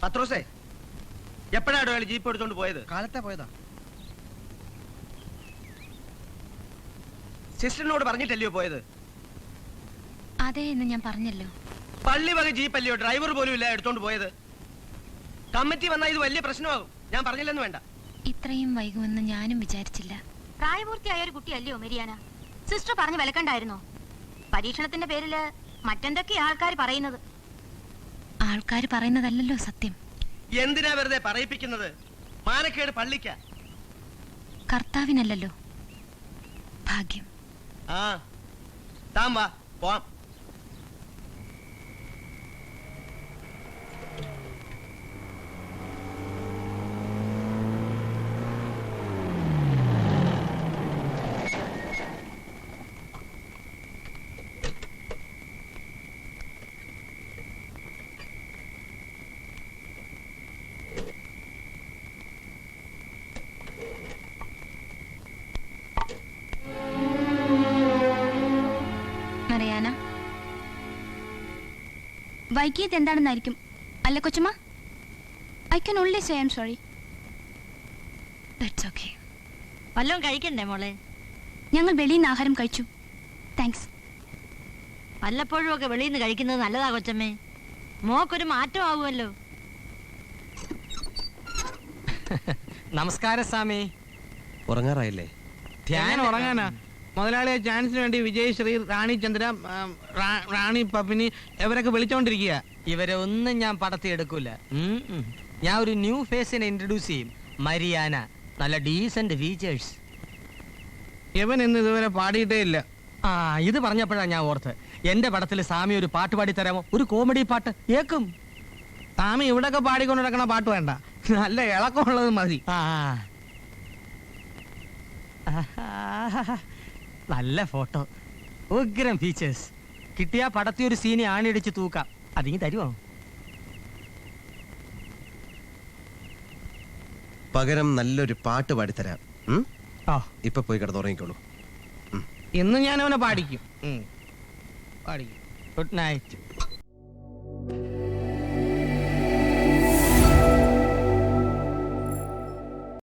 പത്രോസേ, എപ്പോഴാണോ അയാൾ ജീപ്പ് എടുത്തോണ്ട് പോയത്? കാലത്തെ പോയതാ. സിസ്റ്ററിനോട് പറഞ്ഞിട്ടല്ലയോ പോയത്? അതെ എന്ന് ഞാൻ പറഞ്ഞല്ലോ. പള്ളി വക ജീപ്പ് അല്ലയോ, ഡ്രൈവർ പോലും ഇല്ല എടുത്തോണ്ട് പോയത്. കമ്മിറ്റി വന്നാൽ ഇത് വലിയ പ്രശ്നമാകും. ഞാൻ പറഞ്ഞില്ലെന്ന് വേണ്ട. ഇത്രയും വൈകുമെന്ന് ഞാനും വിചാരിച്ചില്ല. പ്രായപൂർത്തിയായ ഒരു കുട്ടിയല്ലയോ മെരിയാന? സിസ്റ്റർ പറഞ്ഞു വിലക്കണ്ടായിരുന്നോ? പരീക്ഷണത്തിന്റെ പേരില് മറ്റെന്തൊക്കെയാ ആൾക്കാർ പറയുന്നത്? ആൾക്കാർ പറയുന്നതല്ലല്ലോ സത്യം. എന്തിനാ വെറുതെ പറയിപ്പിക്കുന്നത്? മാനക്കേട് പള്ളിക്ക, കർത്താവിനല്ലല്ലോ. ഭാഗ്യം. ആ താൻ വാ പോവാം. മറിയാന, വൈകിയത് എന്താണെന്നായിരിക്കും അല്ല കൊച്ചുമ്മ? I can only say I am sorry. That's okay. വല്ലതും കഴിക്കണ്ടേ മോളെ? ഞങ്ങൾ വെളിയിൽ നിന്ന് ആഹാരം കഴിച്ചു. താങ്ക്സ്. വല്ലപ്പോഴും ഒക്കെ വെളിയിൽ നിന്ന് കഴിക്കുന്നത് നല്ലതാ കൊച്ചമ്മേ. മോക്കൊരു മാറ്റം ആവുമല്ലോ. നമസ്കാരം സ്വാമി. ഉറങ്ങാറായില്ലേ? ധ്യാനം ഉറങ്ങാനാ? മുതലാളിയെ ചാൻസിന് വേണ്ടി വിജയശ്രീ, റാണി ചന്ദ്ര, റാണി പപ്പിനി ഇവരൊക്കെ വിളിച്ചോണ്ടിരിക്കുക. ഇവരെ ഒന്നും ഞാൻ പടത്തി എടുക്കൂല. ഞാൻ ഒരു ന്യൂ ഫേസിനെ ഇൻട്രൊഡ്യൂസ് ചെയ്യും. മരിയാന. നല്ല ഡീസന്റ് ഫീച്ചേഴ്സ്. ഇവൻ ഇന്ന് ഇതുവരെ പാടിയിട്ടേ ഇല്ല. ആ, ഇത് പറഞ്ഞപ്പോഴാണ് ഞാൻ ഓർത്ത്. എന്റെ പടത്തിൽ സ്വാമി ഒരു പാട്ട് പാടി തരാമോ? ഒരു കോമഡി പാട്ട് കേൾക്കും. സ്വാമി ഇവിടൊക്കെ പാടിക്കൊണ്ട് നടക്കണ പാട്ട് വേണ്ട, നല്ല ഇളക്കമുള്ളത് മതി. നല്ല ഫോട്ടോ, ഉഗ്രം ഫീച്ചേഴ്സ്. കിട്ടിയ പടത്തി ഒരു സീനി ആണിയടിച്ച് തൂക്കാം. അതിങ്ങി തരുമോ? പകരം നല്ലൊരു പാട്ട് പാടിത്തരാം. ഇപ്പൊ പോയി കിടന്നുറങ്ങിക്കോളൂ. ഇന്ന് ഞാൻ അവനെ പാടിക്കും. Good night.